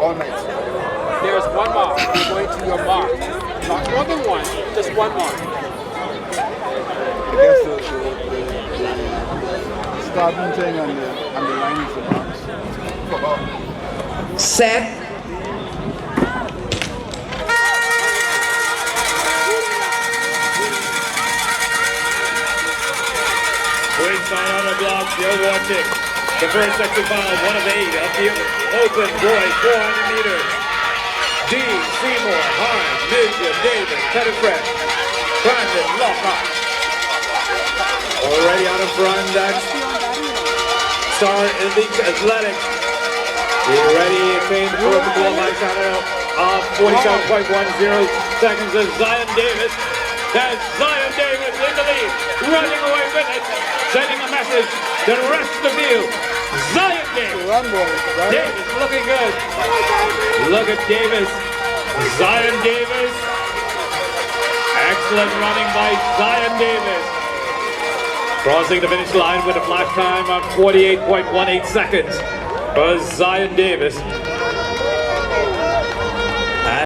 all night. There's one mark. You're going to your mark. Not more than one, just one mark. I guess the starting thing and the line is the marks. Set. Wing side on the block, you're watching. The first section final, 1 of 8 of the open boys 400 meters. D. Seymour, Hines, Mingoes, Davis, Pettifred, Brandon, Lockhart. Already out in front, that's Star Elite Athletics. Be ready, came for the goal line shot of 47.10 seconds as Zion Davis. That's Zion Davis in the lead, running away with it, sending a message to the rest of the field. Zion Davis. Run, boys. Run. Davis looking good. Look at Davis. Zion Davis. Excellent running by Zion Davis. Crossing the finish line with a flash time of 48.18 seconds for Zion Davis.